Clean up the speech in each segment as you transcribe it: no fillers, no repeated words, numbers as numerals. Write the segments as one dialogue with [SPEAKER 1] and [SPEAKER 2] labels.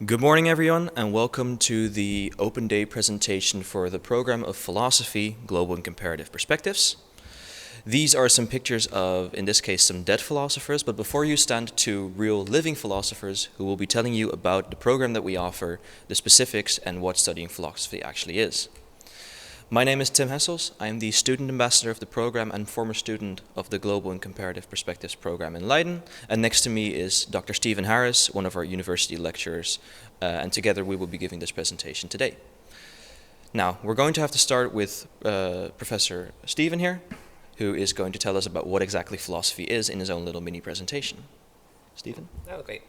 [SPEAKER 1] Good morning, everyone, and welcome to the Open Day presentation for the program of Philosophy, Global and Comparative Perspectives. These are some pictures of, in this case, some dead philosophers, but before you stand two real living philosophers who will be telling you about the program that we offer, the specifics, and what studying philosophy actually is. My name is Tim Hessels. I am the student ambassador of the program and former student of the Global and Comparative Perspectives program in Leiden. And next to me is Dr. Stephen Harris, one of our university lecturers, and together we will be giving this presentation today. Now, we're going to have to start with Professor Stephen here, who is going to tell us about what exactly philosophy is in his own little mini presentation. Stephen?
[SPEAKER 2] Oh, great.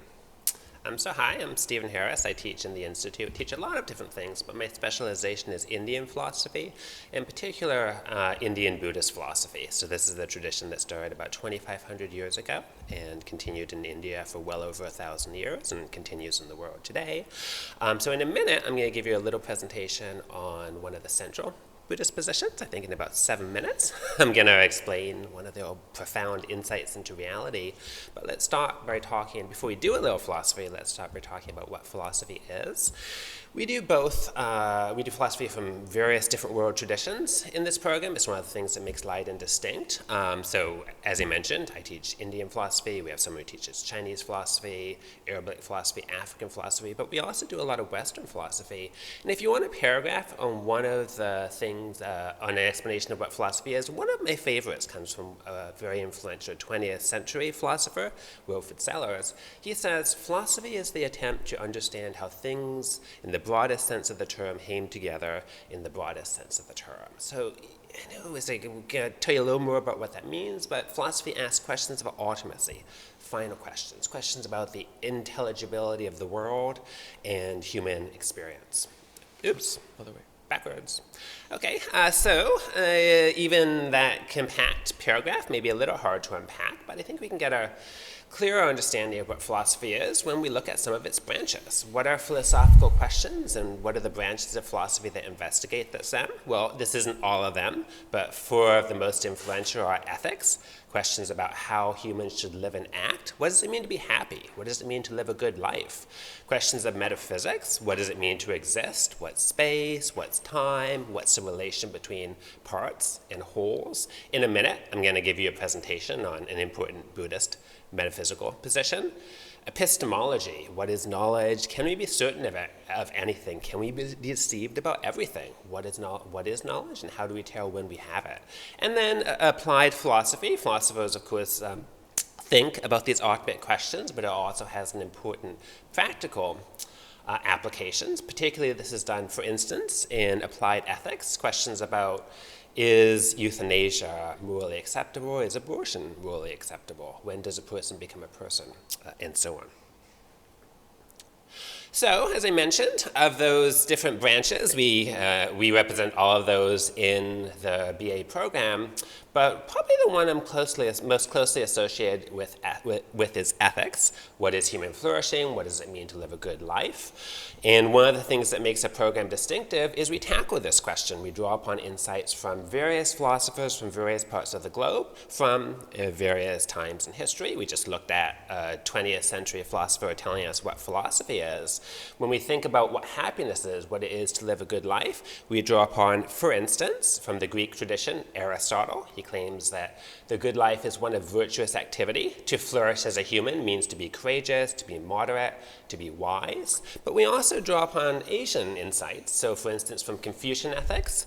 [SPEAKER 2] Hi, I'm Stephen Harris. I teach in the Institute, teach a lot of different things, but my specialization is Indian philosophy, in particular Indian Buddhist philosophy. So this is the tradition that started about 2,500 years ago and continued in India for well over 1,000 years and continues in the world today. So in a minute, I'm going to give you a little presentation on one of the central Buddhist positions, I think in about 7 minutes. I'm going to explain one of the profound insights into reality. But let's start by talking, before we do a little philosophy, let's start by talking about what philosophy is. We do both, we do philosophy from various different world traditions in this program. It's one of the things that makes Leiden distinct. So as I mentioned, I teach Indian philosophy. We have someone who teaches Chinese philosophy, Arabic philosophy, African philosophy, but we also do a lot of Western philosophy. And if you want a paragraph on one of the things, on an explanation of what philosophy is, one of my favorites comes from a very influential 20th century philosopher, Wilfrid Sellars. He says, philosophy is the attempt to understand how things in the broadest sense of the term came together in the broadest sense of the term. So I know I'm going to tell you a little more about what that means, but philosophy asks questions about ultimacy, final questions, questions about the intelligibility of the world and human experience. Oops, other way. Backwards. Okay, even that compact paragraph may be a little hard to unpack, but I think we can get a clearer understanding of what philosophy is when we look at some of its branches. What are philosophical questions and what are the branches of philosophy that investigate them? Well, this isn't all of them, but four of the most influential are ethics, questions about how humans should live and act. What does it mean to be happy? What does it mean to live a good life? Questions of metaphysics, what does it mean to exist? What's space? What's time? What's the relation between parts and wholes? In a minute, I'm going to give you a presentation on an important Buddhist metaphysical position. Epistemology, what is knowledge? Can we be certain of anything? Can we be deceived about everything? What is knowledge and how do we tell when we have it? And then applied philosophy. Philosophers, of course, think about these ultimate questions, but it also has an important practical applications. Particularly this is done, for instance, in applied ethics, questions about is euthanasia morally acceptable? Is abortion morally acceptable? When does a person become a person? And so on. So, as I mentioned, of those different branches, we represent all of those in the BA program, but probably the one I'm most closely associated with is ethics. What is human flourishing? What does it mean to live a good life? And one of the things that makes a program distinctive is we tackle this question. We draw upon insights from various philosophers from various parts of the globe, from various times in history. We just looked at a 20th century philosopher telling us what philosophy is. When we think about what happiness is, what it is to live a good life, we draw upon, for instance, from the Greek tradition, Aristotle. He claims that the good life is one of virtuous activity. To flourish as a human means to be courageous, to be moderate, to be wise. But we also draw upon Asian insights. So, for instance, from Confucian ethics,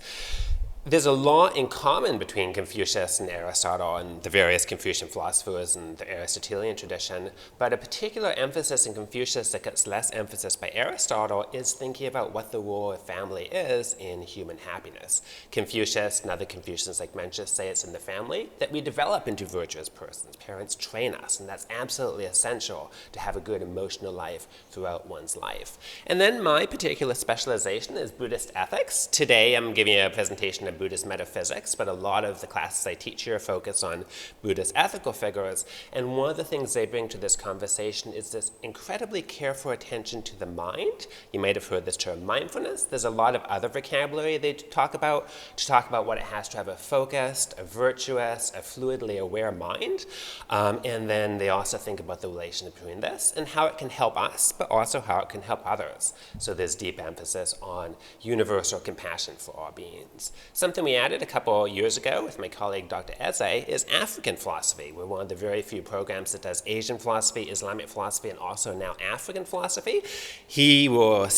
[SPEAKER 2] there's a lot in common between Confucius and Aristotle and the various Confucian philosophers and the Aristotelian tradition, but a particular emphasis in Confucius that gets less emphasis by Aristotle is thinking about what the role of family is in human happiness. Confucius and other Confucians like Mencius say it's in the family that we develop into virtuous persons. Parents train us, and that's absolutely essential to have a good emotional life throughout one's life. And then my particular specialization is Buddhist ethics. Today I'm giving a presentation of Buddhist metaphysics, but a lot of the classes I teach here focus on Buddhist ethical figures. And one of the things they bring to this conversation is this incredibly careful attention to the mind. You might have heard this term mindfulness. There's a lot of other vocabulary they talk about to talk about what it has to have: a focused, a virtuous, a fluidly aware mind. And then they also think about the relation between this and how it can help us, but also how it can help others. So there's deep emphasis on universal compassion for all beings. Something we added a couple years ago with my colleague Dr. Eze is African philosophy. We're one of the very few programs that does Asian philosophy, Islamic philosophy, and also now African philosophy. He will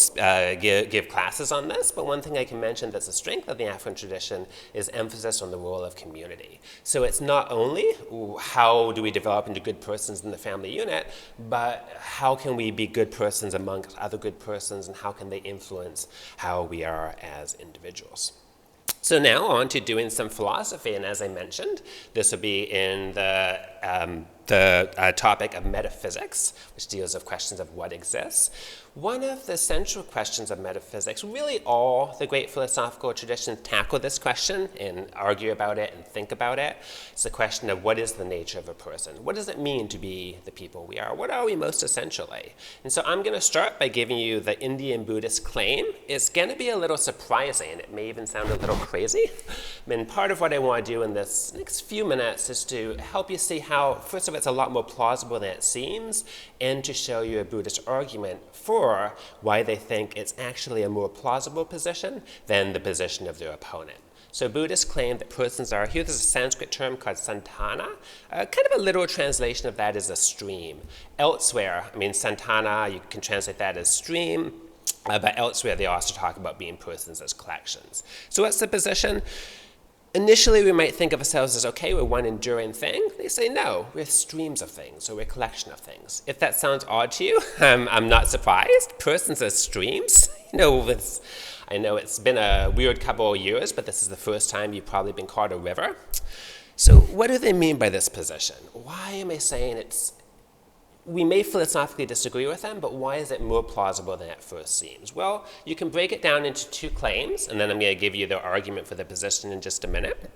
[SPEAKER 2] give classes on this, but one thing I can mention that's a strength of the African tradition is emphasis on the role of community. So it's not only how do we develop into good persons in the family unit, but how can we be good persons amongst other good persons, and how can they influence how we are as individuals. So now on to doing some philosophy, and as I mentioned, this will be in the topic of metaphysics, which deals with questions of what exists. One of the central questions of metaphysics, really all the great philosophical traditions tackle this question and argue about it and think about it. It's the question of what is the nature of a person? What does it mean to be the people we are? What are we most essentially? And so I'm going to start by giving you the Indian Buddhist claim. It's going to be a little surprising. It may even sound a little crazy. And part of what I want to do in this next few minutes is to help you see how, first of all, it's a lot more plausible than it seems, and to show you a Buddhist argument for why they think it's actually a more plausible position than the position of their opponent. So Buddhists claim that persons are, here's a Sanskrit term called santana. Kind of a literal translation of that is a stream. Elsewhere, santana, you can translate that as stream, but elsewhere they also talk about being persons as collections. So what's the position? Initially, we might think of ourselves as, okay, we're one enduring thing. They say, no, we're streams of things, or we're a collection of things. If that sounds odd to you, I'm not surprised. Persons as streams, I know it's been a weird couple of years, but this is the first time you've probably been called a river. So what do they mean by this position? Why am I saying we may philosophically disagree with them, but why is it more plausible than it first seems? Well, you can break it down into two claims, and then I'm going to give you the argument for the position in just a minute.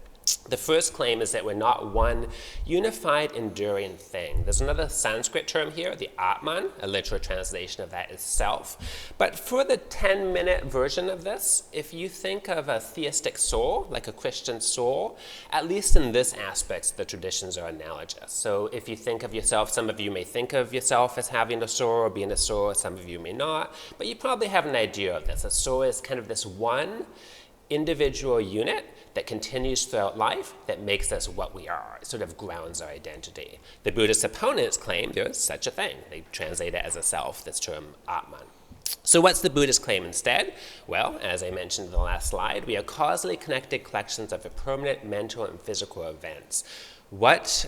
[SPEAKER 2] The first claim is that we're not one unified, enduring thing. There's another Sanskrit term here, the Atman, a literal translation of that is self. But for the 10-minute version of this, if you think of a theistic soul, like a Christian soul, at least in this aspect, the traditions are analogous. So if you think of yourself, some of you may think of yourself as having a soul or being a soul, some of you may not, but you probably have an idea of this. A soul is kind of this one individual unit that continues throughout life that makes us what we are. It sort of grounds our identity. The Buddhist opponents claim there is such a thing. They translate it as a self, this term Atman. So what's the Buddhist claim instead? Well, as I mentioned in the last slide, we are causally connected collections of permanent mental and physical events. What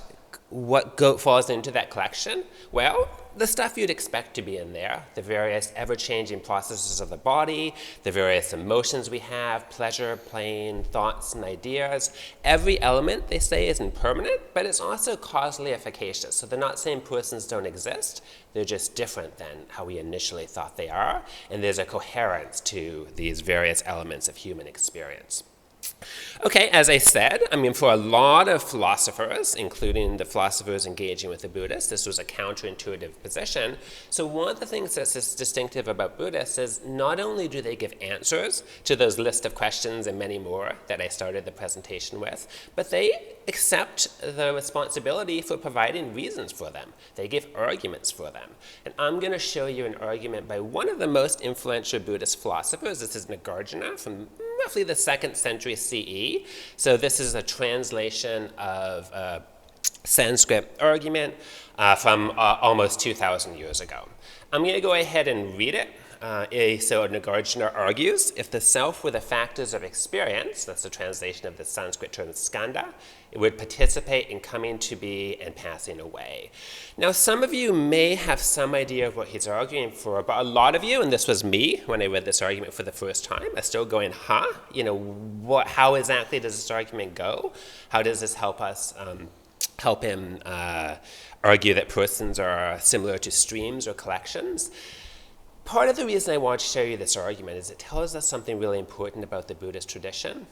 [SPEAKER 2] falls into that collection? Well, the stuff you'd expect to be in there, the various ever-changing processes of the body, the various emotions we have, pleasure, pain, thoughts, and ideas. Every element, they say, is impermanent, but it's also causally efficacious. So they're not saying persons don't exist, they're just different than how we initially thought they are, and there's a coherence to these various elements of human experience. Okay, as I said, for a lot of philosophers, including the philosophers engaging with the Buddhists, this was a counterintuitive position. So one of the things that's distinctive about Buddhists is not only do they give answers to those list of questions and many more that I started the presentation with, but they accept the responsibility for providing reasons for them. They give arguments for them. And I'm going to show you an argument by one of the most influential Buddhist philosophers. This is Nagarjuna from roughly the 2nd century CE. So this is a translation of a Sanskrit argument from almost 2,000 years ago. I'm going to go ahead and read it. So Nagarjuna argues, if the self were the factors of experience, that's the translation of the Sanskrit term skanda, it would participate in coming to be and passing away. Now, some of you may have some idea of what he's arguing for, but a lot of you, and this was me when I read this argument for the first time, are still going, how exactly does this argument go? How does this help us, help him argue that persons are similar to streams or collections? Part of the reason I want to show you this argument is it tells us something really important about the Buddhist tradition.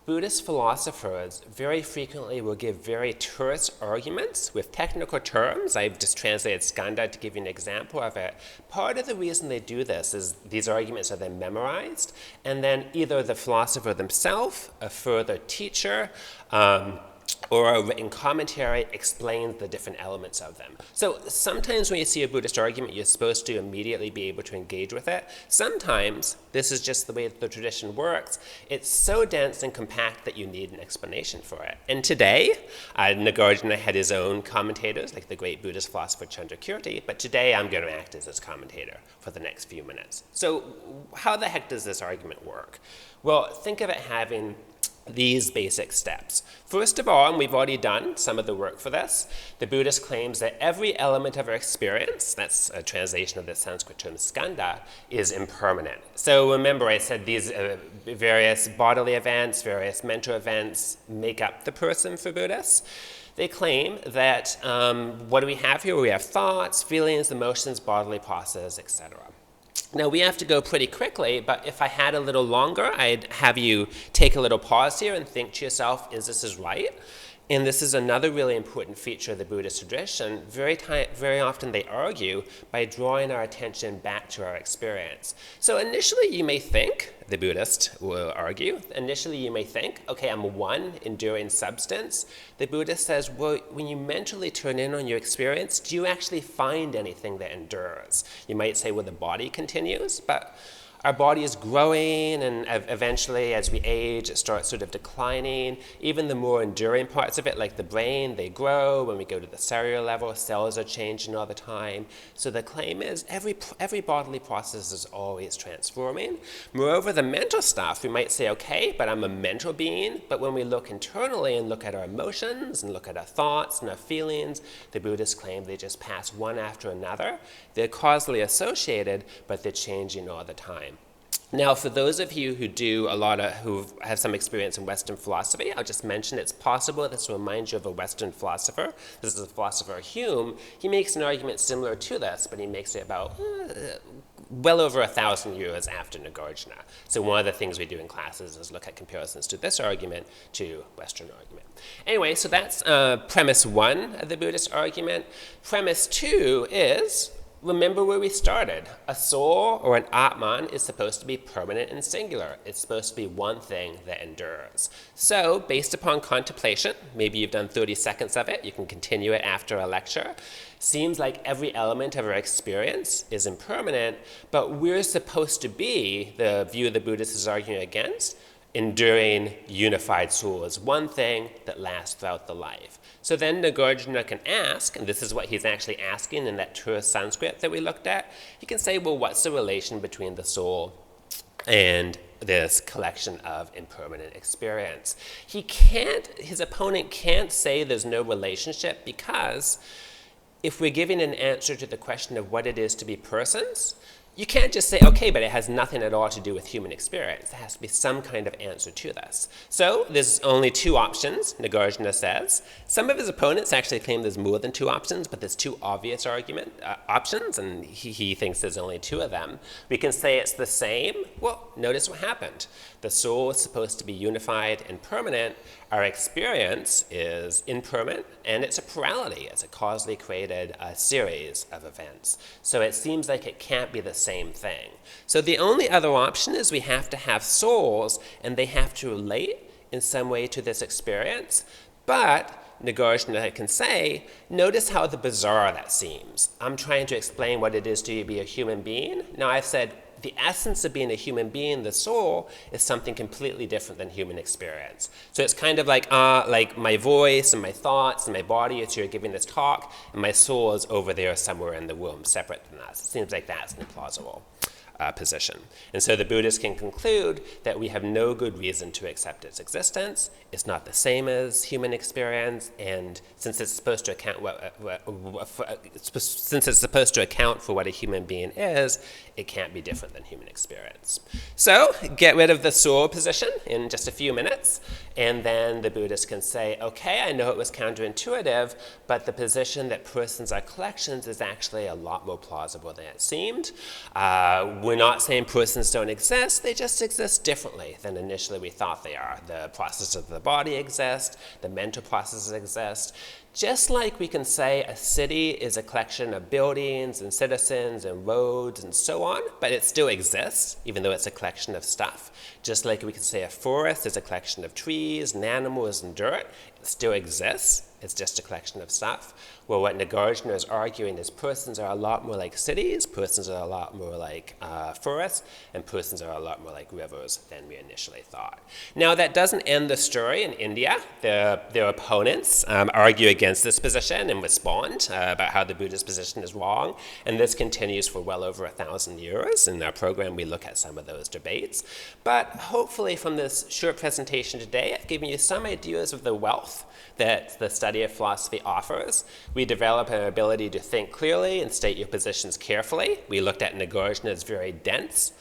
[SPEAKER 2] Buddhist philosophers very frequently will give very terse arguments with technical terms. I've just translated skanda to give you an example of it. Part of the reason they do this is these arguments are then memorized, and then either the philosopher themselves, a further teacher, or a written commentary explains the different elements of them. So sometimes when you see a Buddhist argument, you're supposed to immediately be able to engage with it. Sometimes, this is just the way the tradition works, it's so dense and compact that you need an explanation for it. And today, Nagarjuna had his own commentators, like the great Buddhist philosopher Chandrakirti, but today I'm going to act as his commentator for the next few minutes. So how the heck does this argument work? Well, think of it having these basic steps. First of all, and we've already done some of the work for this, the Buddhist claims that every element of our experience, that's a translation of the Sanskrit term skanda, is impermanent. So remember I said these various bodily events, various mental events make up the person for Buddhists. They claim that what do we have here? We have thoughts, feelings, emotions, bodily processes, etc. Now, we have to go pretty quickly, but if I had a little longer, I'd have you take a little pause here and think to yourself, is this right? And this is another really important feature of the Buddhist tradition. Very often they argue by drawing our attention back to our experience. So initially you may think, the Buddhist will argue, initially you may think, okay, I'm one enduring substance. The Buddhist says, well, when you mentally turn in on your experience, do you actually find anything that endures? You might say, well, the body continues, but our body is growing, and eventually, as we age, it starts sort of declining. Even the more enduring parts of it, like the brain, they grow. When we go to the cellular level, cells are changing all the time. So the claim is every bodily process is always transforming. Moreover, the mental stuff, we might say, okay, but I'm a mental being. But when we look internally and look at our emotions and look at our thoughts and our feelings, the Buddhists claim they just pass one after another. They're causally associated, but they're changing all the time. Now, for those of you who have some experience in Western philosophy, I'll just mention it's possible this will remind you of a Western philosopher. This is the philosopher Hume. He makes an argument similar to this, but he makes it about well over 1,000 years after Nagarjuna. So one of the things we do in classes is look at comparisons to this argument to Western argument. Anyway, so that's premise one of the Buddhist argument. Premise two is, remember where we started. A soul or an Atman is supposed to be permanent and singular. It's supposed to be one thing that endures. So, based upon contemplation, maybe you've done 30 seconds of it, you can continue it after a lecture. Seems like every element of our experience is impermanent, but we're supposed to be, the view the Buddhist is arguing against, enduring unified soul as one thing that lasts throughout the life. So then Nagarjuna can ask, and this is what he's actually asking in that terse Sanskrit that we looked at, he can say, well, what's the relation between the soul and this collection of impermanent experience? His opponent can't say there's no relationship, because if we're giving an answer to the question of what it is to be persons, you can't just say, okay, but it has nothing at all to do with human experience. There has to be some kind of answer to this. So there's only two options, Nagarjuna says. Some of his opponents actually claim there's more than two options, but there's two obvious options, and he thinks there's only two of them. We can say it's the same. Well, notice what happened. The soul is supposed to be unified and permanent. Our experience is impermanent, and it's a plurality. It's a causally created series of events. So it seems like it can't be the same thing. So the only other option is we have to have souls, and they have to relate in some way to this experience. But Nagarjuna can say, notice how bizarre that seems. I'm trying to explain what it is to be a human being. Now I've said the essence of being a human being, the soul, is something completely different than human experience. So it's kind of like my voice and my thoughts and my body is here giving this talk, and my soul is over there somewhere in the womb, separate from us. It seems like that's an implausible position. And so the Buddhists can conclude that we have no good reason to accept its existence. It's not the same as human experience, and since it's supposed to account for what a human being is, it can't be different than human experience. So get rid of the soul position in just a few minutes, And then the Buddhist can say, okay, I know it was counterintuitive, but the position that persons are collections is actually a lot more plausible than it seemed. We're not saying persons don't exist, they just exist differently than initially we thought they are. The processes of the body exist, the mental processes exist. Just like we can say a city is a collection of buildings and citizens and roads and so on, but it still exists, even though it's a collection of stuff. Just like we can say a forest is a collection of trees and animals and dirt, it still exists. It's just a collection of stuff. Well, what Nagarjuna is arguing is persons are a lot more like cities, persons are a lot more like forests, and persons are a lot more like rivers than we initially thought. Now, that doesn't end the story in India. Their opponents argue against this position and respond about how the Buddhist position is wrong, and this continues for well over 1,000 years. In our program, we look at some of those debates. But hopefully from this short presentation today, I've given you some ideas of the wealth that the study of philosophy offers. We develop an ability to think clearly and state your positions carefully. We looked at Nagarjuna's very dense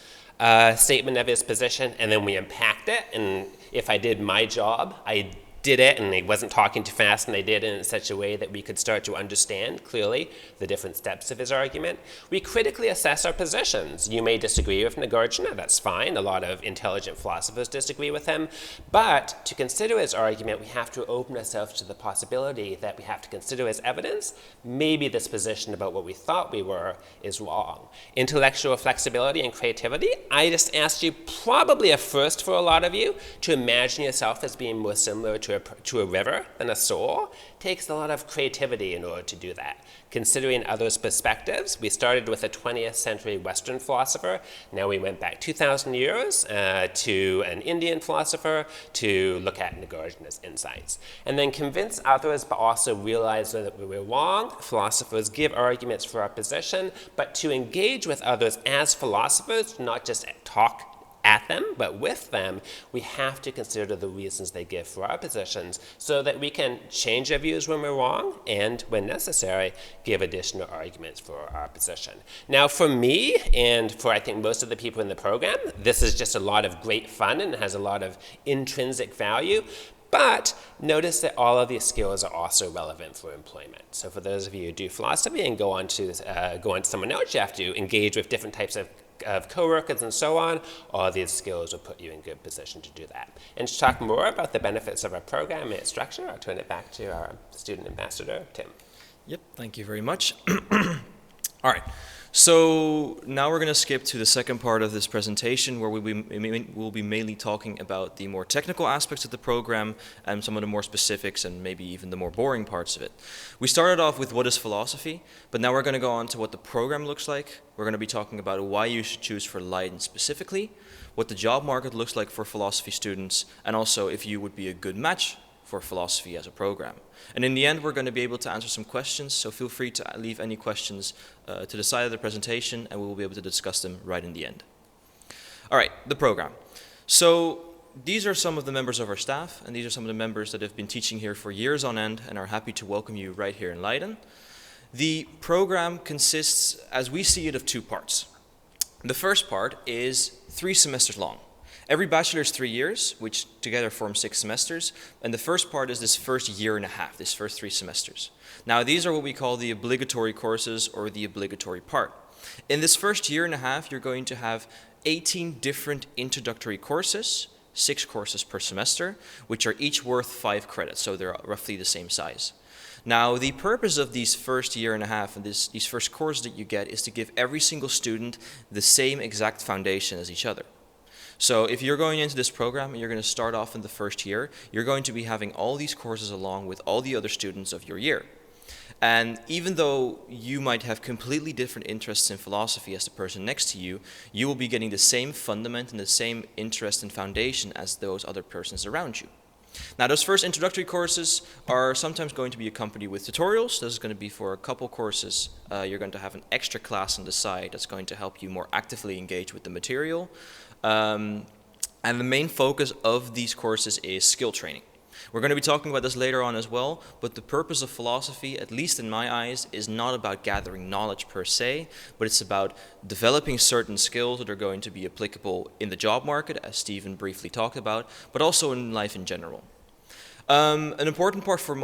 [SPEAKER 2] statement of his position, and then we unpacked it. And if I did my job, I did it, and I wasn't talking too fast, and I did it in such a way that we could start to understand clearly the different steps of his argument. We critically assess our positions. You may disagree with Nagarjuna, that's fine. A lot of intelligent philosophers disagree with him. But to consider his argument, we have to open ourselves to the possibility that we have to consider his evidence. Maybe this position about what we thought we were is wrong. Intellectual flexibility and creativity, I just asked you, probably a first for a lot of you, to imagine yourself as being more similar to a river than a soul. Takes a lot of creativity in order to do that. Considering others' perspectives, we started with a 20th century Western philosopher. Now we went back 2,000 years to an Indian philosopher to look at Nagarjuna's insights. And then convince others, but also realize that we were wrong. Philosophers give arguments for our position, but to engage with others as philosophers, not just talk at them, but with them, we have to consider the reasons they give for our positions so that we can change our views when we're wrong and, when necessary, give additional arguments for our position. Now, for me, and for I think most of the people in the program, this is just a lot of great fun and has a lot of intrinsic value. But notice that all of these skills are also relevant for employment. So for those of you who do philosophy and go on to someone else, you have to engage with different types of co-workers and so on. All these skills will put you in good position to do that. And to talk more about the benefits of our program and its structure, I'll turn it back to our student ambassador, Tim.
[SPEAKER 1] Yep, thank you very much. All right. So now we're going to skip to the second part of this presentation where we'll be mainly talking about the more technical aspects of the program and some of the more specifics and maybe even the more boring parts of it. We started off with what is philosophy, but now we're going to go on to what the program looks like. We're going to be talking about why you should choose for Leiden specifically, what the job market looks like for philosophy students, and also if you would be a good match for philosophy as a program. And in the end, we're going to be able to answer some questions, so feel free to leave any questions to the side of the presentation, and we will be able to discuss them right in the end. All right, the program. So these are some of the members of our staff, and these are some of the members that have been teaching here for years on end and are happy to welcome you right here in Leiden. The program consists, as we see it, of two parts. The first part is 3 semesters long. Every bachelor is 3 years, which together form 6 semesters, and the first part is this first year and a half, this first 3 semesters. Now, these are what we call the obligatory courses or the obligatory part. In this first year and a half, you're going to have 18 different introductory courses, 6 courses per semester, which are each worth 5 credits, so they're roughly the same size. Now, the purpose of these first year and a half and these first courses that you get is to give every single student the same exact foundation as each other. So if you're going into this program and you're going to start off in the first year, you're going to be having all these courses along with all the other students of your year. And even though you might have completely different interests in philosophy as the person next to you, you will be getting the same fundament and the same interest and foundation as those other persons around you. Now, those first introductory courses are sometimes going to be accompanied with tutorials. This is going to be for a couple courses. You're going to have an extra class on the side that's going to help you more actively engage with the material. And the main focus of these courses is skill training. We're going to be talking about this later on as well, but the purpose of philosophy, at least in my eyes, is not about gathering knowledge per se, but it's about developing certain skills that are going to be applicable in the job market, as Stephen briefly talked about, but also in life in general. An important part for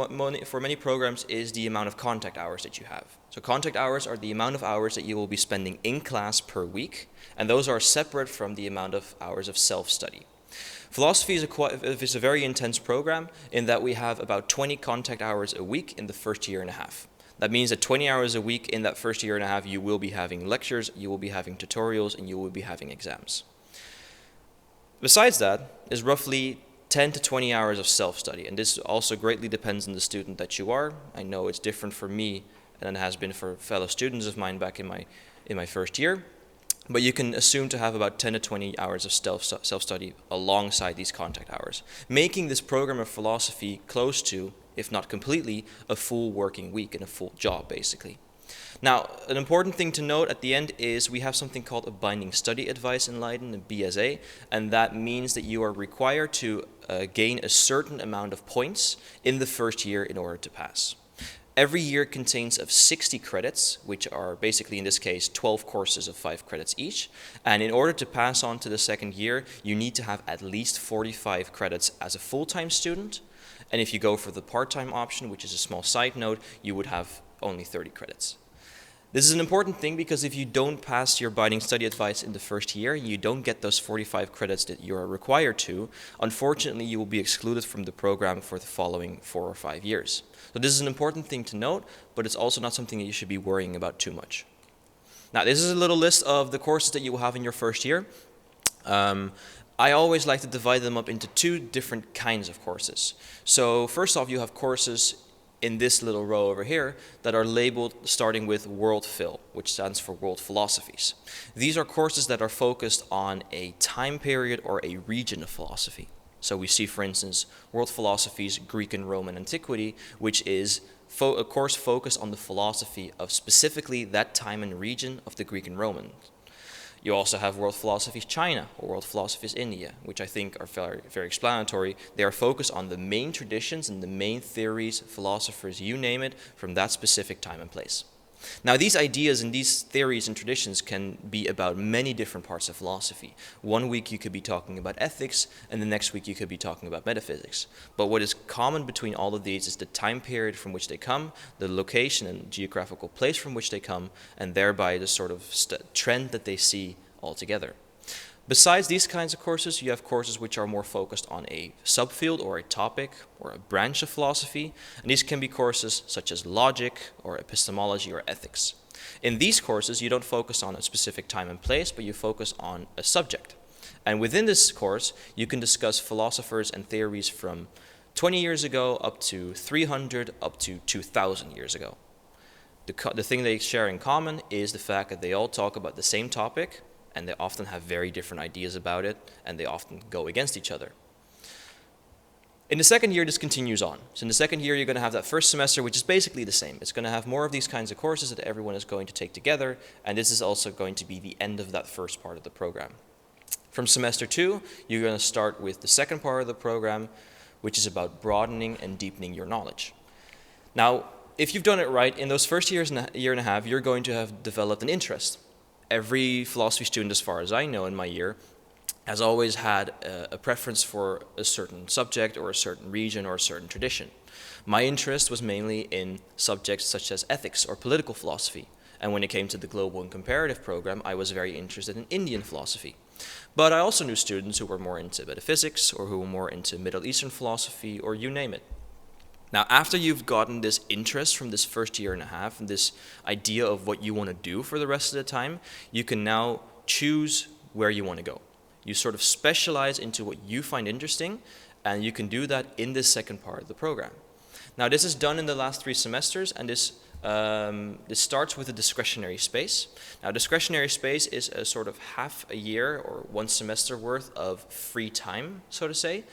[SPEAKER 1] many programs is the amount of contact hours that you have. So contact hours are the amount of hours that you will be spending in class per week, and those are separate from the amount of hours of self-study. Philosophy is a very intense program in that we have about 20 contact hours a week in the first year and a half. That means that 20 hours a week in that first year and a half, you will be having lectures, you will be having tutorials, and you will be having exams. Besides that, is roughly 10 to 20 hours of self-study, and this also greatly depends on the student that you are. I know it's different for me than it has been for fellow students of mine back in my first year, but you can assume to have about 10 to 20 hours of self-study alongside these contact hours, making this program of philosophy close to, if not completely, a full working week and a full job, basically. Now, an important thing to note at the end is we have something called a binding study advice in Leiden, a BSA, and that means that you are required to gain a certain amount of points in the first year in order to pass. Every year contains of 60 credits, which are basically in this case 12 courses of 5 credits each, and in order to pass on to the second year, you need to have at least 45 credits as a full-time student, and if you go for the part-time option, which is a small side note, you would have only 30 credits. This is an important thing because if you don't pass your binding study advice in the first year, you don't get those 45 credits that you are required to, unfortunately you will be excluded from the program for the following 4 or 5 years. So this is an important thing to note, but it's also not something that you should be worrying about too much. Now this is a little list of the courses that you will have in your first year. I always like to divide them up into 2 different kinds of courses. So first off, you have courses in this little row over here that are labeled starting with World Phil, which stands for World Philosophies. These are courses that are focused on a time period or a region of philosophy. So we see, for instance, World Philosophies, Greek and Roman Antiquity, which is a course focused on the philosophy of specifically that time and region of the Greek and Roman. You also have World Philosophies China or World Philosophies India, which I think are very, very explanatory. They are focused on the main traditions and the main theories, philosophers, you name it, from that specific time and place. Now these ideas and these theories and traditions can be about many different parts of philosophy. One week you could be talking about ethics, and the next week you could be talking about metaphysics. But what is common between all of these is the time period from which they come, the location and geographical place from which they come, and thereby the sort of trend that they see altogether. Besides these kinds of courses, you have courses which are more focused on a subfield or a topic or a branch of philosophy, and these can be courses such as logic or epistemology or ethics. In these courses, you don't focus on a specific time and place, but you focus on a subject. And within this course, you can discuss philosophers and theories from 20 years ago up to 300, up to 2,000 years ago. The thing they share in common is the fact that they all talk about the same topic, and they often have very different ideas about it, and they often go against each other. In the second year, this continues on. So in the second year, you're going to have that first semester, which is basically the same. It's going to have more of these kinds of courses that everyone is going to take together, and this is also going to be the end of that first part of the program. From semester 2, you're going to start with the second part of the program, which is about broadening and deepening your knowledge. Now, if you've done it right, in those first year and a half, you're going to have developed an interest. Every philosophy student, as far as I know in my year, has always had a preference for a certain subject or a certain region or a certain tradition. My interest was mainly in subjects such as ethics or political philosophy, and when it came to the global and comparative program, I was very interested in Indian philosophy. But I also knew students who were more into metaphysics or who were more into Middle Eastern philosophy or you name it. Now, after you've gotten this interest from this first year and a half and this idea of what you want to do for the rest of the time, you can now choose where you want to go. You sort of specialize into what you find interesting, and you can do that in this second part of the program. Now, this is done in the last 3 semesters, and this starts with a discretionary space. Now, discretionary space is a sort of half a year or 1 semester worth of free time, so to say.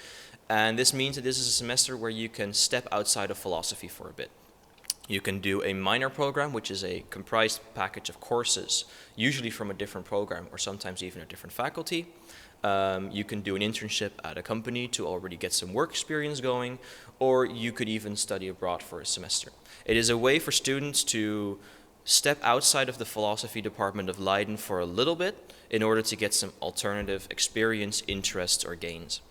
[SPEAKER 1] And this means that this is a semester where you can step outside of philosophy for a bit. You can do a minor program, which is a comprised package of courses, usually from a different program or sometimes even a different faculty. You can do an internship at a company to already get some work experience going, or you could even study abroad for a semester. It is a way for students to step outside of the philosophy department of Leiden for a little bit in order to get some alternative experience, interests, or gains.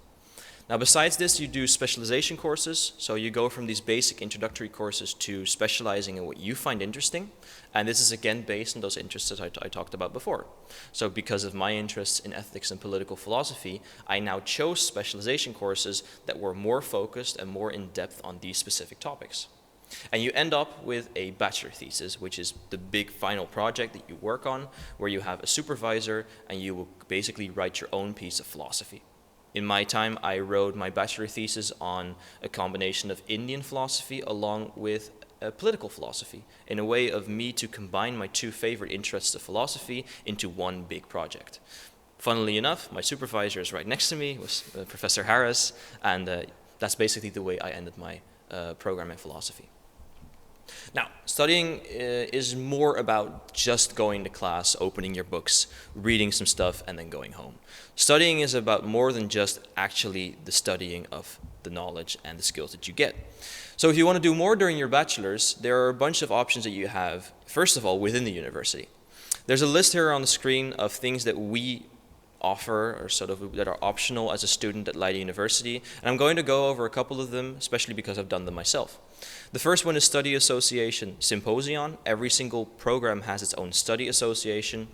[SPEAKER 1] Now, besides this, you do specialization courses. So you go from these basic introductory courses to specializing in what you find interesting. And this is again based on those interests that I talked about before. So because of my interests in ethics and political philosophy, I now chose specialization courses that were more focused and more in depth on these specific topics. And you end up with a bachelor thesis, which is the big final project that you work on, where you have a supervisor and you will basically write your own piece of philosophy. In my time, I wrote my bachelor thesis on a combination of Indian philosophy along with political philosophy, in a way of me to combine my two favorite interests of philosophy into one big project. Funnily enough, my supervisor is right next to me, was Professor Harris, and that's basically the way I ended my program in philosophy. Now, studying is more about just going to class, opening your books, reading some stuff, and then going home. Studying is about more than just actually the studying of the knowledge and the skills that you get. So if you want to do more during your bachelor's, there are a bunch of options that you have, first of all, within the university. There's a list here on the screen of things that we offer, or sort of that are optional as a student at Leiden University, and I'm going to go over a couple of them, especially because I've done them myself. The first one is Study Association Symposion. Every single program has its own study association,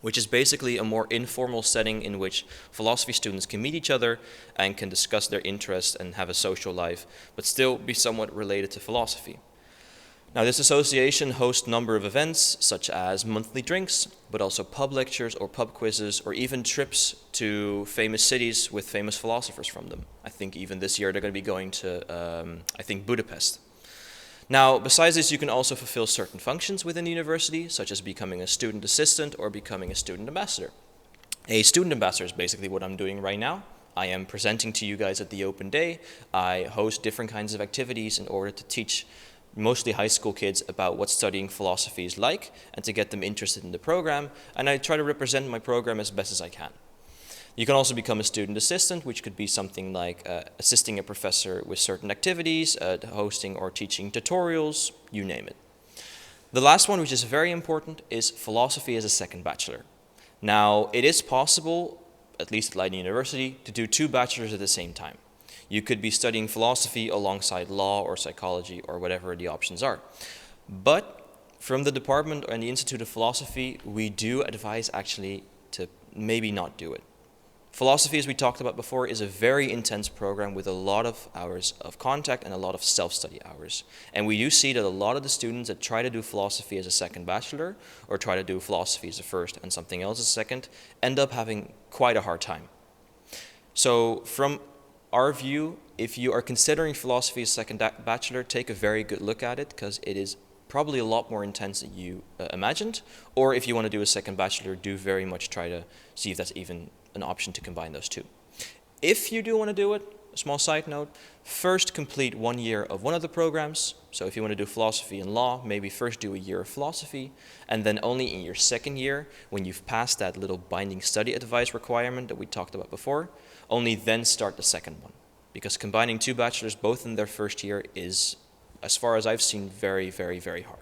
[SPEAKER 1] which is basically a more informal setting in which philosophy students can meet each other and can discuss their interests and have a social life, but still be somewhat related to philosophy. Now, this association hosts a number of events, such as monthly drinks, but also pub lectures or pub quizzes, or even trips to famous cities with famous philosophers from them. I think even this year they're going to be going to, Budapest. Now, besides this, you can also fulfill certain functions within the university, such as becoming a student assistant or becoming a student ambassador. A student ambassador is basically what I'm doing right now. I am presenting to you guys at the open day. I host different kinds of activities in order to teach mostly high school kids about what studying philosophy is like and to get them interested in the program, and I try to represent my program as best as I can. You can also become a student assistant, which could be something like assisting a professor with certain activities, hosting or teaching tutorials, you name it. The last one, which is very important, is philosophy as a second bachelor. Now, it is possible, at least at Leiden University, to do two bachelors at the same time. You could be studying philosophy alongside law or psychology or whatever the options are. But from the department and the Institute of Philosophy, we do advise actually to maybe not do it. Philosophy, as we talked about before, is a very intense program with a lot of hours of contact and a lot of self-study hours. And we do see that a lot of the students that try to do philosophy as a second bachelor or try to do philosophy as a first and something else as a second end up having quite a hard time. So from our view, if you are considering philosophy as a second bachelor, take a very good look at it, because it is probably a lot more intense than you imagined. Or if you want to do a second bachelor, do very much try to see if that's even an option to combine those two. If you do want to do it, a small side note, first complete 1 year of one of the programs. So if you want to do philosophy and law, maybe first do a year of philosophy, and then only in your second year, when you've passed that little binding study advice requirement that we talked about before, only then start the second one. Because combining two bachelors both in their first year is, as far as I've seen, very, very, very hard.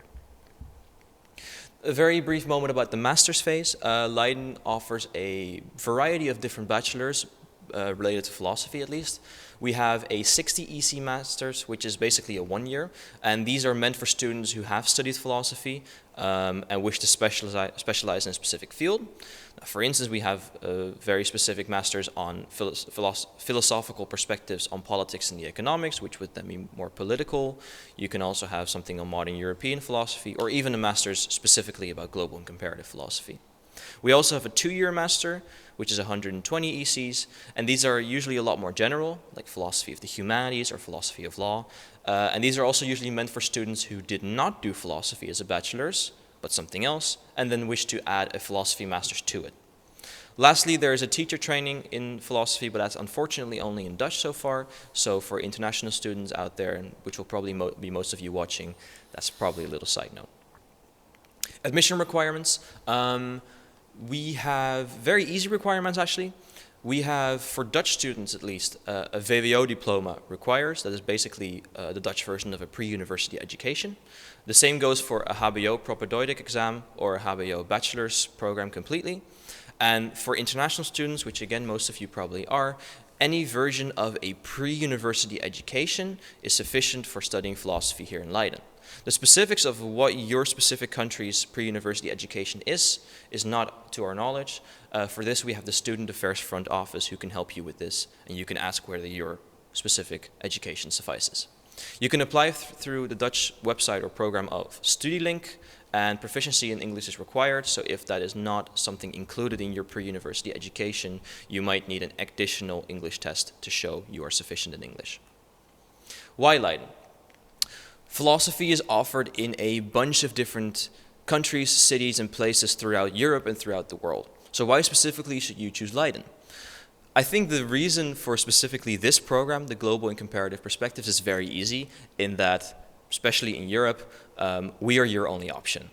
[SPEAKER 1] A very brief moment about the master's phase. Leiden offers a variety of different bachelors related to philosophy, at least. We have a 60 EC Masters, which is basically a 1 year, and these are meant for students who have studied philosophy and wish to specialize in a specific field. For instance, we have very specific masters on philosophical perspectives on politics and the economics, which would then be more political. You can also have something on modern European philosophy, or even a master's specifically about global and comparative philosophy. We also have a 2-year master, which is 120 ECs, and these are usually a lot more general, like philosophy of the humanities or philosophy of law. And these are also usually meant for students who did not do philosophy as a bachelor's, but something else, and then wish to add a philosophy master's to it. Lastly, there is a teacher training in philosophy, but that's unfortunately only in Dutch so far. So for international students out there, and which will probably be most of you watching, that's probably a little side note. Admission requirements. We have very easy requirements actually. We have, for Dutch students at least, a VWO diploma requires. That is basically the Dutch version of a pre-university education. The same goes for a HBO propedeutics exam or a HBO bachelor's program completely. And for international students, which again most of you probably are, any version of a pre-university education is sufficient for studying philosophy here in Leiden. The specifics of what your specific country's pre-university education is not to our knowledge. For this, we have the Student Affairs Front Office who can help you with this, and you can ask whether your specific education suffices. You can apply through the Dutch website or program of StudyLink, and proficiency in English is required, so if that is not something included in your pre-university education, you might need an additional English test to show you are sufficient in English. Why Leiden? Philosophy is offered in a bunch of different countries, cities, and places throughout Europe and throughout the world. So why specifically should you choose Leiden? I think the reason for specifically this program, the Global and Comparative Perspectives, is very easy in that, especially in Europe, we are your only option.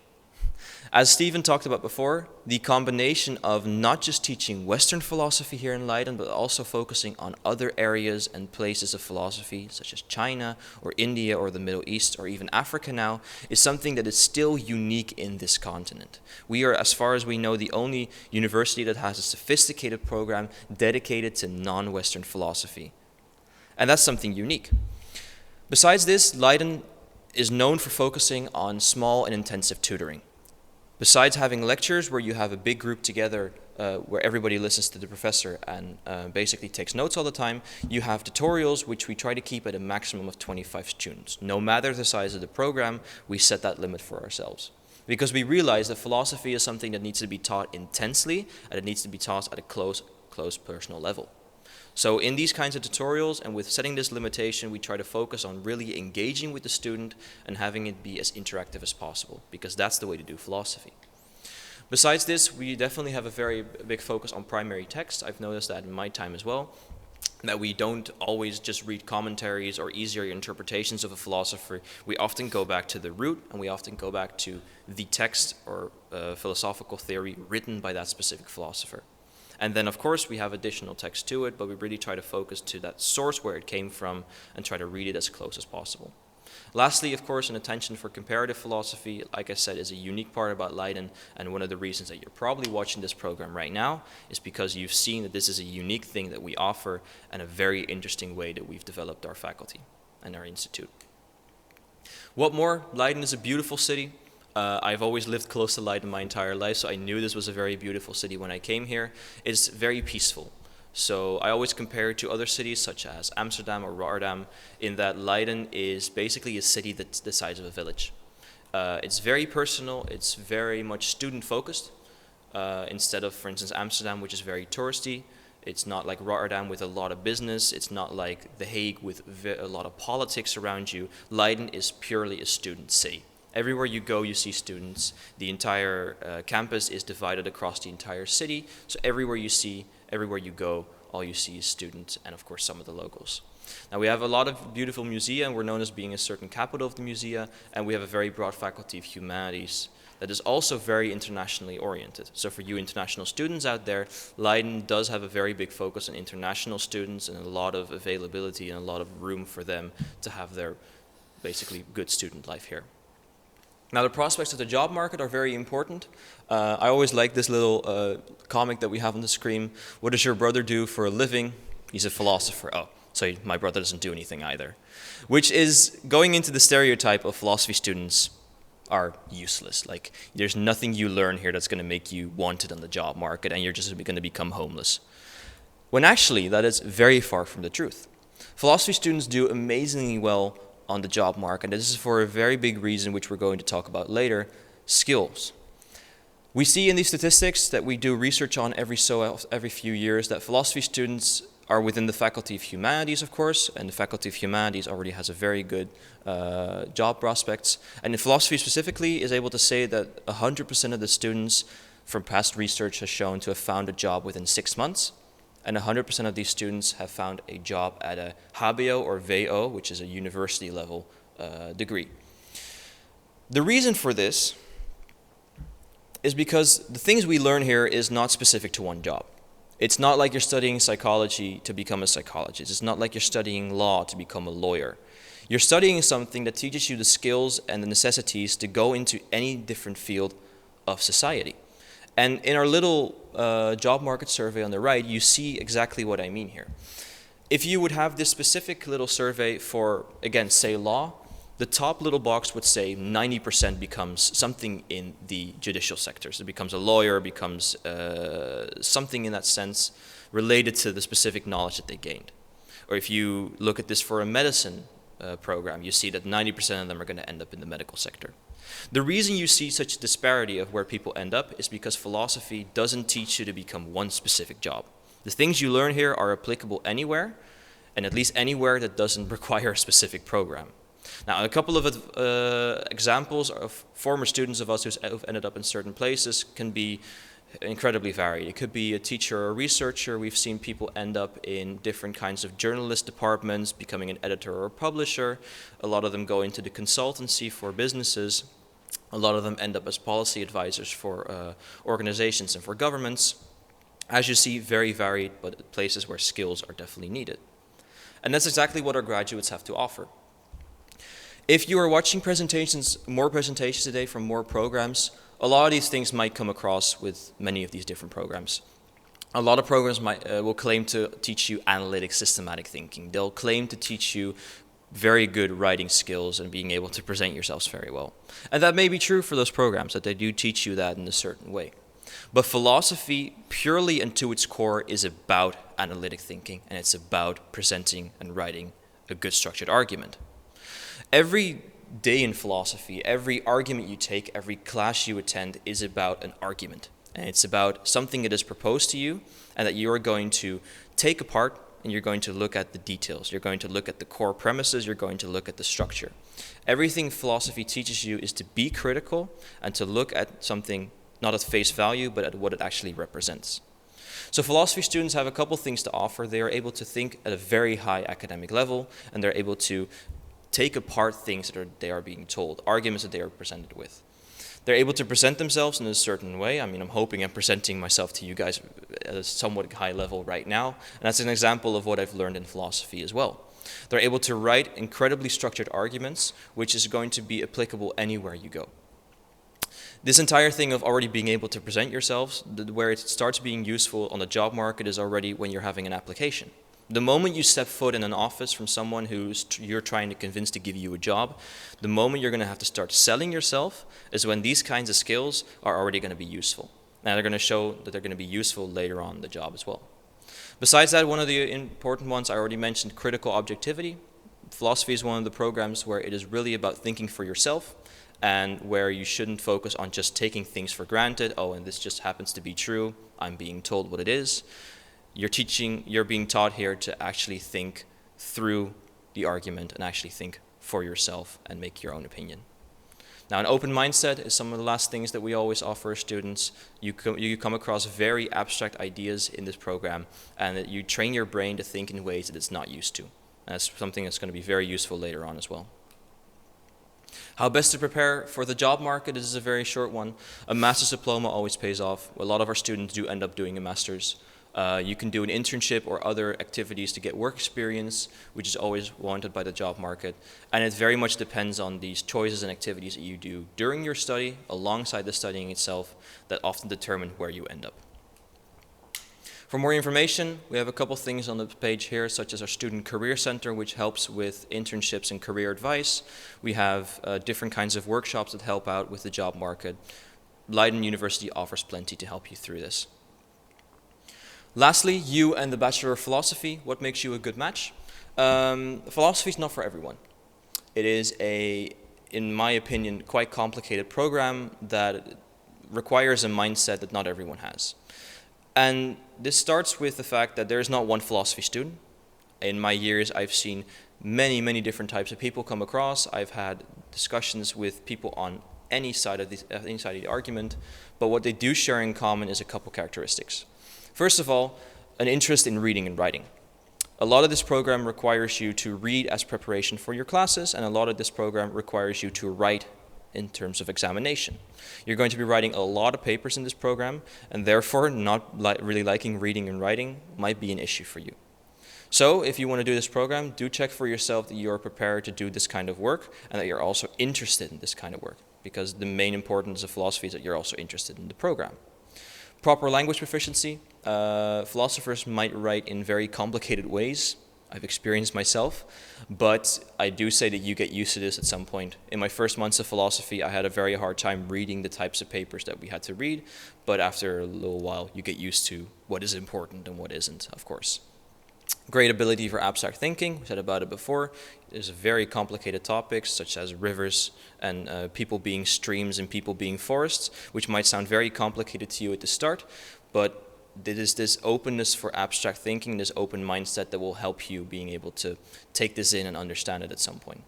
[SPEAKER 1] As Stephen talked about before, the combination of not just teaching Western philosophy here in Leiden, but also focusing on other areas and places of philosophy, such as China or India or the Middle East or even Africa now, is something that is still unique in this continent. We are, as far as we know, the only university that has a sophisticated program dedicated to non-Western philosophy. And that's something unique. Besides this, Leiden is known for focusing on small and intensive tutoring. Besides having lectures where you have a big group together where everybody listens to the professor and basically takes notes all the time, you have tutorials which we try to keep at a maximum of 25 students. No matter the size of the program, we set that limit for ourselves. Because we realize that philosophy is something that needs to be taught intensely and it needs to be taught at a close personal level. So in these kinds of tutorials and with setting this limitation, we try to focus on really engaging with the student and having it be as interactive as possible, because that's the way to do philosophy. Besides this, we definitely have a very big focus on primary text. I've noticed that in my time as well, that we don't always just read commentaries or easier interpretations of a philosopher. We often go back to the root, and we often go back to the text or philosophical theory written by that specific philosopher. And then, of course, we have additional text to it, but we really try to focus to that source where it came from and try to read it as close as possible. Lastly, of course, an attention for comparative philosophy, like I said, is a unique part about Leiden, and one of the reasons that you're probably watching this program right now is because you've seen that this is a unique thing that we offer and a very interesting way that we've developed our faculty and our institute. What more? Leiden is a beautiful city. I've always lived close to Leiden my entire life, so I knew this was a very beautiful city when I came here. It's very peaceful. So I always compare it to other cities such as Amsterdam or Rotterdam, in that Leiden is basically a city that's the size of a village. It's very personal, it's very much student-focused, instead of, for instance, Amsterdam, which is very touristy. It's not like Rotterdam with a lot of business. It's not like The Hague with a lot of politics around you. Leiden is purely a student city. Everywhere you go, you see students. The entire campus is divided across the entire city. So everywhere you go, all you see is students and, of course, some of the locals. Now, we have a lot of beautiful musea, and we're known as being a certain capital of the musea, and we have a very broad faculty of humanities that is also very internationally oriented. So for you international students out there, Leiden does have a very big focus on international students and a lot of availability and a lot of room for them to have their basically good student life here. Now, the prospects of the job market are very important. I always like this little comic that we have on the screen. What does your brother do for a living? He's a philosopher. Oh, so my brother doesn't do anything either. Which is going into the stereotype of philosophy students are useless. Like, there's nothing you learn here that's going to make you wanted on the job market, and you're just going to become homeless. When actually, that is very far from the truth. Philosophy students do amazingly well on the job market, and this is for a very big reason, which we're going to talk about later: skills. We see in these statistics that we do research on every few years that philosophy students are within the Faculty of Humanities, of course, and the Faculty of Humanities already has a very good job prospects. And in philosophy specifically is able to say that 100% of the students from past research has shown to have found a job within 6 months, and 100% of these students have found a job at a HBO or VO, which is a university level degree. The reason for this is because the things we learn here is not specific to one job. It's not like you're studying psychology to become a psychologist. It's not like you're studying law to become a lawyer. You're studying something that teaches you the skills and the necessities to go into any different field of society. And in our little job market survey on the right, you see exactly what I mean here. If you would have this specific little survey for, again, say law, the top little box would say 90% becomes something in the judicial sector. So it becomes a lawyer, becomes something in that sense related to the specific knowledge that they gained. Or if you look at this for a medicine program, you see that 90% of them are going to end up in the medical sector. The reason you see such a disparity of where people end up is because philosophy doesn't teach you to become one specific job. The things you learn here are applicable anywhere, and at least anywhere that doesn't require a specific program. Now, a couple of examples of former students of us who've ended up in certain places can be incredibly varied. It could be a teacher or a researcher. We've seen people end up in different kinds of journalist departments, becoming an editor or a publisher. A lot of them go into the consultancy for businesses. A lot of them end up as policy advisors for organizations and for governments. As you see, very varied, but places where skills are definitely needed. And that's exactly what our graduates have to offer. If you are watching more presentations today from more programs, a lot of these things might come across with many of these different programs. A lot of programs will claim to teach you analytic, systematic thinking. They'll claim to teach you very good writing skills and being able to present yourselves very well. And that may be true for those programs, that they do teach you that in a certain way. But philosophy, purely and to its core, is about analytic thinking, and it's about presenting and writing a good structured argument. Every day in philosophy, every argument you take, every class you attend is about an argument. And it's about something that is proposed to you and that you are going to take apart and you're going to look at the details. You're going to look at the core premises. You're going to look at the structure. Everything philosophy teaches you is to be critical and to look at something not at face value, but at what it actually represents. So philosophy students have a couple things to offer. They are able to think at a very high academic level, and they're able to take apart things that they are being told, arguments that they are presented with. They're able to present themselves in a certain way. I mean, I'm hoping I'm presenting myself to you guys at a somewhat high level right now, and that's an example of what I've learned in philosophy as well. They're able to write incredibly structured arguments, which is going to be applicable anywhere you go. This entire thing of already being able to present yourselves, where it starts being useful on the job market, is already when you're having an application. The moment you step foot in an office from someone you're trying to convince to give you a job, the moment you're going to have to start selling yourself is when these kinds of skills are already going to be useful. And they're going to show that they're going to be useful later on in the job as well. Besides that, one of the important ones I already mentioned, critical objectivity. Philosophy is one of the programs where it is really about thinking for yourself and where you shouldn't focus on just taking things for granted. Oh, and this just happens to be true. I'm being told what it is. You're being taught here to actually think through the argument and actually think for yourself and make your own opinion. Now, an open mindset is some of the last things that we always offer students. You come across very abstract ideas in this program, and that you train your brain to think in ways that it's not used to. And that's something that's going to be very useful later on as well. How best to prepare for the job market is a very short one. A master's diploma always pays off. A lot of our students do end up doing a master's. You can do an internship or other activities to get work experience, which is always wanted by the job market. And it very much depends on these choices and activities that you do during your study, alongside the studying itself, that often determine where you end up. For more information, we have a couple things on the page here, such as our Student Career Center, which helps with internships and career advice. We have different kinds of workshops that help out with the job market. Leiden University offers plenty to help you through this. Lastly, you and the Bachelor of Philosophy, what makes you a good match? Philosophy is not for everyone. It is in my opinion, quite complicated program that requires a mindset that not everyone has. And this starts with the fact that there is not one philosophy student. In my years, I've seen many, many different types of people come across. I've had discussions with people on any side of the argument, but what they do share in common is a couple characteristics. First of all, an interest in reading and writing. A lot of this program requires you to read as preparation for your classes, and a lot of this program requires you to write in terms of examination. You're going to be writing a lot of papers in this program, and therefore not really liking reading and writing might be an issue for you. So if you want to do this program, do check for yourself that you're prepared to do this kind of work and that you're also interested in this kind of work, because the main importance of philosophy is that you're also interested in the program. Proper language proficiency. Philosophers might write in very complicated ways. I've experienced myself, but I do say that you get used to this at some point. In my first months of philosophy, I had a very hard time reading the types of papers that we had to read, but after a little while, you get used to what is important and what isn't, of course. Great ability for abstract thinking, we said about it before. There's very complicated topics such as rivers and people being streams and people being forests, which might sound very complicated to you at the start, but it is this openness for abstract thinking, this open mindset that will help you being able to take this in and understand it at some point.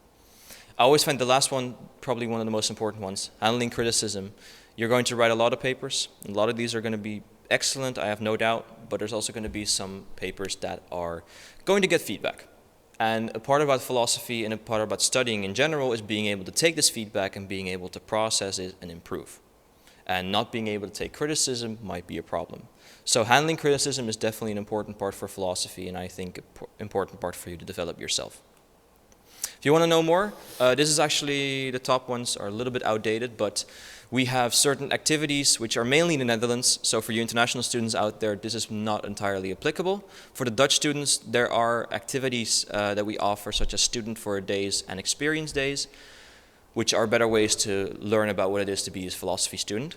[SPEAKER 1] I always find the last one probably one of the most important ones, handling criticism. You're going to write a lot of papers. A lot of these are going to be excellent, I have no doubt, but there's also going to be some papers that are going to get feedback. And a part about philosophy and a part about studying in general is being able to take this feedback and being able to process it and improve. And not being able to take criticism might be a problem. So handling criticism is definitely an important part for philosophy, and I think an important part for you to develop yourself. If you want to know more, this is actually, the top ones are a little bit outdated, but we have certain activities which are mainly in the Netherlands. So for you international students out there, this is not entirely applicable. For the Dutch students, there are activities that we offer, such as student for days and experience days, which are better ways to learn about what it is to be a philosophy student.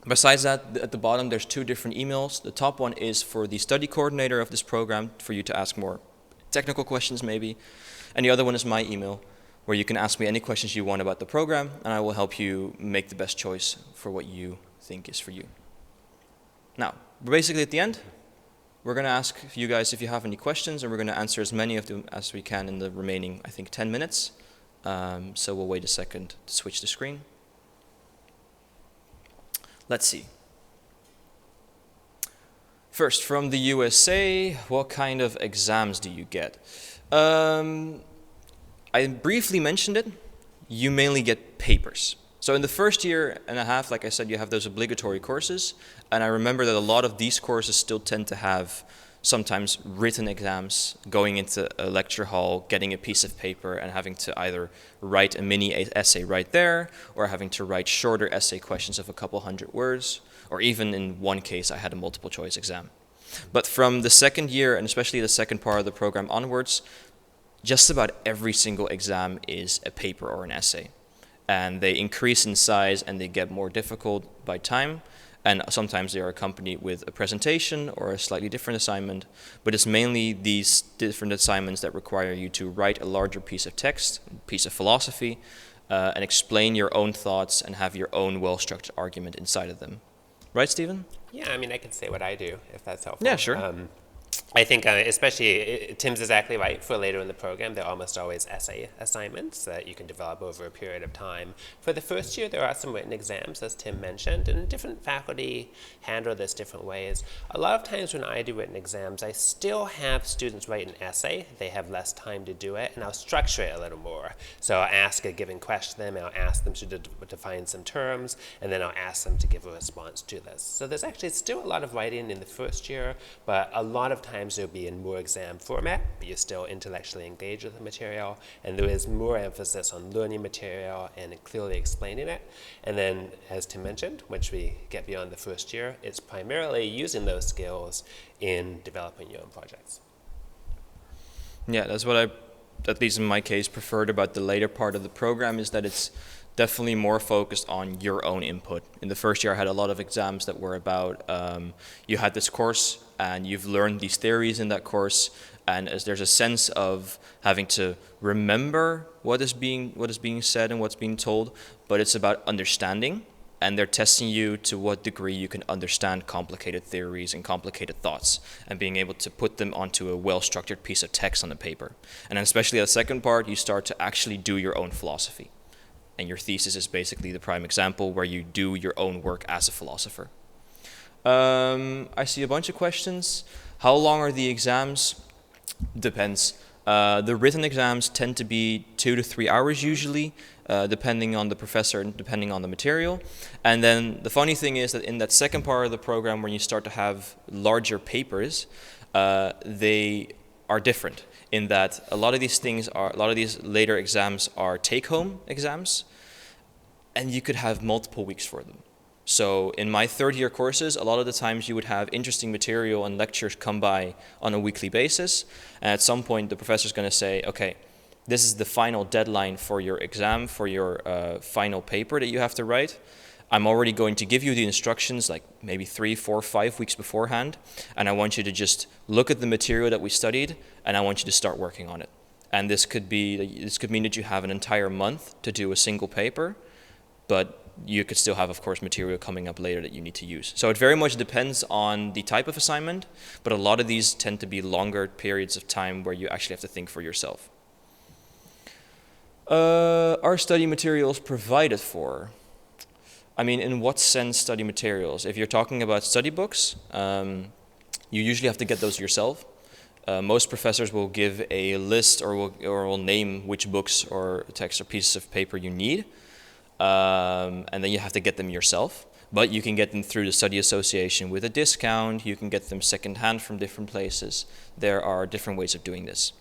[SPEAKER 1] Besides that, at the bottom, there's two different emails. The top one is for the study coordinator of this program, for you to ask more technical questions maybe. And the other one is my email, where you can ask me any questions you want about the program, and I will help you make the best choice for what you think is for you. Now, we're basically at the end. We're going to ask you guys if you have any questions, and we're going to answer as many of them as we can in the remaining, I think, 10 minutes. So we'll wait a second to switch the screen. Let's see. First, from the USA, what kind of exams do you get? I briefly mentioned it. You mainly get papers. So in the first year and a half, like I said, you have those obligatory courses. And I remember that a lot of these courses still tend to have sometimes written exams, going into a lecture hall, getting a piece of paper and having to either write a mini essay right there, or having to write shorter essay questions of a couple hundred words, or even in one case I had a multiple choice exam. But from the second year, and especially the second part of the program onwards, just about every single exam is a paper or an essay. And they increase in size and they get more difficult by time. And sometimes they are accompanied with a presentation or a slightly different assignment. But it's mainly these different assignments that require you to write a larger piece of text, piece of philosophy, and explain your own thoughts and have your own well-structured argument inside of them. Right, Stephen?
[SPEAKER 2] Yeah, I mean, I can say what I do, if that's helpful.
[SPEAKER 1] Yeah, sure.
[SPEAKER 2] I think especially, Tim's exactly right, for later in the program, they're almost always essay assignments that you can develop over a period of time. For the first year, there are some written exams, as Tim mentioned, and different faculty handle this different ways. A lot of times when I do written exams, I still have students write an essay. They have less time to do it, and I'll structure it a little more. So I'll ask a given question to them, I'll ask them to define some terms, and then I'll ask them to give a response to this. So there's actually still a lot of writing in the first year, but a lot of times they'll be in more exam format, but you're still intellectually engaged with the material, and there is more emphasis on learning material and clearly explaining it. And then, as Tim mentioned, once we get beyond the first year, it's primarily using those skills in developing your own projects.
[SPEAKER 1] Yeah, that's what I, at least in my case, preferred about the later part of the program, is that it's definitely more focused on your own input. In the first year, I had a lot of exams that were about, you had this course and you've learned these theories in that course, and as there's a sense of having to remember what is being said and what's being told, but it's about understanding, and they're testing you to what degree you can understand complicated theories and complicated thoughts, and being able to put them onto a well-structured piece of text on the paper. And then especially the second part, you start to actually do your own philosophy. And your thesis is basically the prime example where you do your own work as a philosopher. I see a bunch of questions. How long are the exams? Depends. The written exams tend to be 2 to 3 hours usually, depending on the professor and depending on the material. And then the funny thing is that in that second part of the program, when you start to have larger papers, they are different in that a lot of these later exams are take-home exams, and you could have multiple weeks for them. So in my third year courses, a lot of the times you would have interesting material and lectures come by on a weekly basis. And at some point, the professor's going to say, okay, this is the final deadline for your exam, for your final paper that you have to write. I'm already going to give you the instructions like maybe 3, 4, 5 weeks beforehand. And I want you to just look at the material that we studied, and I want you to start working on it. And this could mean that you have an entire month to do a single paper, but you could still have, of course, material coming up later that you need to use. So it very much depends on the type of assignment, but a lot of these tend to be longer periods of time where you actually have to think for yourself. Are study materials provided for? I mean, in what sense study materials? If you're talking about study books, you usually have to get those yourself. Most professors will give a list or will name which books or texts or pieces of paper you need. And then you have to get them yourself. But you can get them through the study association with a discount. You can get them secondhand from different places. There are different ways of doing this.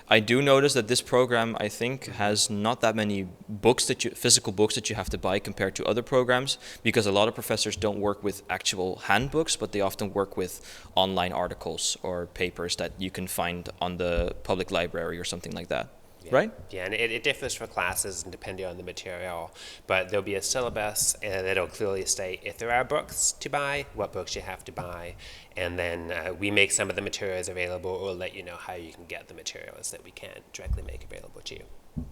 [SPEAKER 1] I do notice that this program, I think, has not that many physical books that you have to buy compared to other programs, because a lot of professors don't work with actual handbooks, but they often work with online articles or papers that you can find on the public library or something like that.
[SPEAKER 2] Yeah.
[SPEAKER 1] Right?
[SPEAKER 2] Yeah, and it differs for classes and depending on the material, but there'll be a syllabus and it'll clearly state if there are books to buy, what books you have to buy, and then we make some of the materials available, or we'll let you know how you can get the materials that we can't directly make available to you.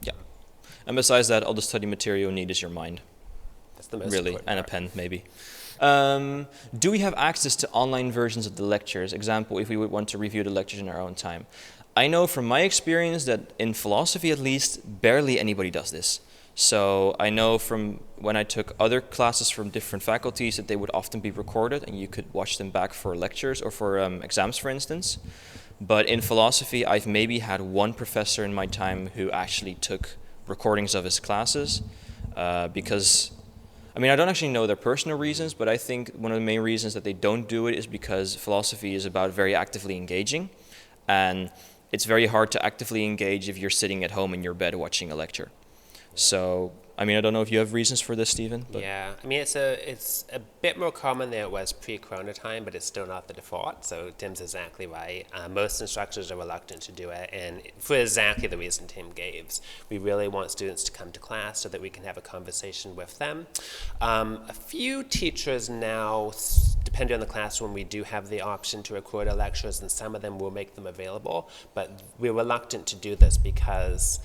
[SPEAKER 1] Yeah. And besides that, all the study material you need is your mind.
[SPEAKER 2] That's the most
[SPEAKER 1] really,
[SPEAKER 2] important
[SPEAKER 1] and
[SPEAKER 2] part.
[SPEAKER 1] a pen maybe. Do we have access to online versions of the lectures? Example, if we would want to review the lectures in our own time. I know from my experience that in philosophy at least, barely anybody does this. So I know from when I took other classes from different faculties that they would often be recorded and you could watch them back for lectures or for exams, for instance. But in philosophy, I've maybe had one professor in my time who actually took recordings of his classes because, I mean, I don't actually know their personal reasons, but I think one of the main reasons that they don't do it is because philosophy is about very actively engaging. And it's very hard to actively engage if you're sitting at home in your bed watching a lecture. So, I mean, I don't know if you have reasons for this, Stephen. But
[SPEAKER 2] Yeah, I mean, it's a bit more common than it was pre-corona time, but it's still not the default, so Tim's exactly right. Most instructors are reluctant to do it, and for exactly the reason Tim gave. We really want students to come to class so that we can have a conversation with them. A few teachers now, depending on the classroom, we do have the option to record our lectures, and some of them will make them available, but we're reluctant to do this because,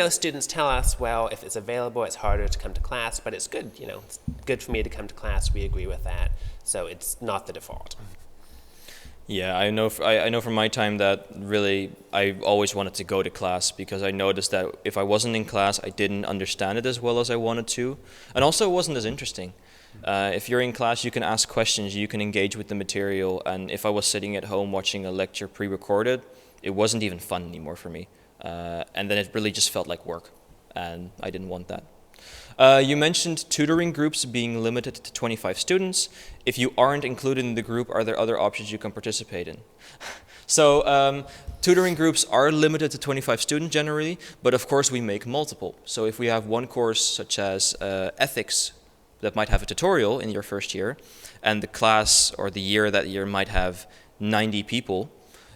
[SPEAKER 2] students tell us, well, if it's available, it's harder to come to class, but it's good, it's good for me to come to class. We agree with that, so it's not the default.
[SPEAKER 1] Yeah, I know from my time that really I always wanted to go to class because I noticed that if I wasn't in class, I didn't understand it as well as I wanted to, and also it wasn't as interesting. If you're in class, you can ask questions, you can engage with the material, and if I was sitting at home watching a lecture pre-recorded, it wasn't even fun anymore for me, and then it really just felt like work, and I didn't want that. You mentioned tutoring groups being limited to 25 students. If you aren't included in the group, are there other options you can participate in? So tutoring groups are limited to 25 students generally, but of course we make multiple. So if we have one course such as ethics that might have a tutorial in your first year, and the class or the year that year might have 90 people,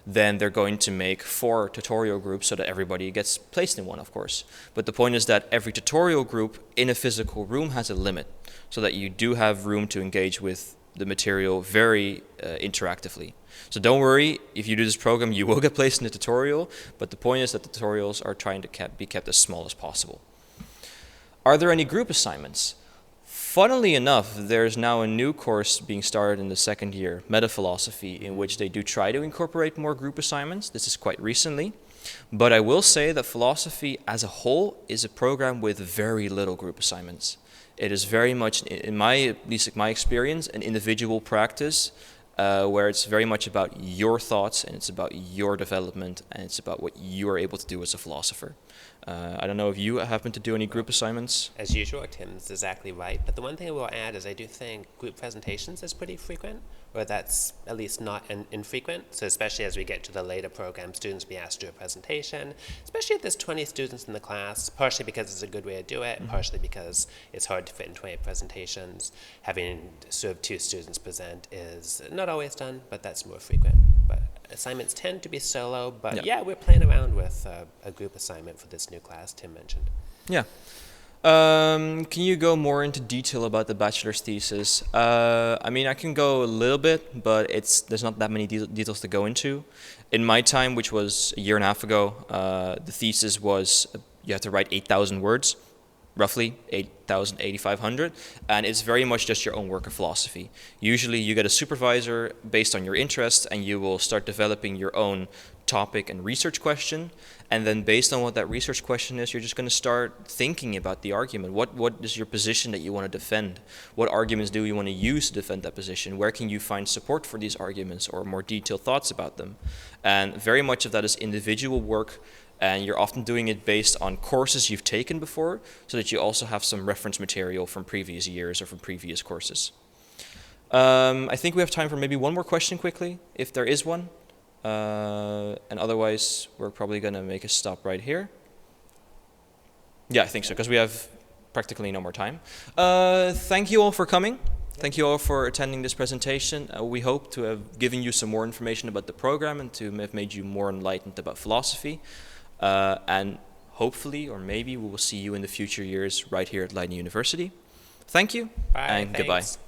[SPEAKER 1] then they're going to make 4 tutorial groups so that everybody gets placed in one, of course. But the point is that every tutorial group in a physical room has a limit, so that you do have room to engage with the material very interactively. So don't worry, if you do this program, you will get placed in the tutorial, but the point is that the tutorials are trying to be kept as small as possible. Are there any group assignments? Funnily enough, there's now a new course being started in the second year, meta-philosophy, in which they do try to incorporate more group assignments. This is quite recently. But I will say that philosophy as a whole is a program with very little group assignments. It is very much, in my, at least my experience, an individual practice where it's very much about your thoughts and it's about your development and it's about what you are able to do as a philosopher. I don't know if you happen to do any group assignments.
[SPEAKER 2] As usual, Tim's exactly right. But the one thing I will add is I do think group presentations is pretty frequent, or that's at least not infrequent. So especially as we get to the later program, students will be asked to do a presentation, especially if there's 20 students in the class, partially because it's a good way to do it, partially because it's hard to fit in 20 presentations. Having sort of 2 students present is not always done, but that's more frequent. But assignments tend to be solo, but yeah, we're playing around with a group assignment for this new class Tim mentioned.
[SPEAKER 1] Yeah. Can you go more into detail about the bachelor's thesis? I mean, I can go a little bit, but there's not that many details to go into. In my time, which was a year and a half ago, the thesis was you have to write 8,000 words, roughly 8,000, 8,500, and it's very much just your own work of philosophy. Usually you get a supervisor based on your interests, and you will start developing your own topic and research question, and then based on what that research question is, you're just going to start thinking about the argument. What is your position that you want to defend? What arguments do you want to use to defend that position? Where can you find support for these arguments or more detailed thoughts about them? And very much of that is individual work, and you're often doing it based on courses you've taken before, so that you also have some reference material from previous years or from previous courses. I think we have time for maybe one more question quickly, if there is one. And otherwise, we're probably going to make a stop right here. Yeah, I think so, because we have practically no more time. Thank you all for coming. Thank you all for attending this presentation. We hope to have given you some more information about the program and to have made you more enlightened about philosophy. And hopefully, or maybe, we will see you in the future years right here at Leiden University. Thank you,
[SPEAKER 2] Bye,
[SPEAKER 1] and
[SPEAKER 2] thanks.
[SPEAKER 1] goodbye.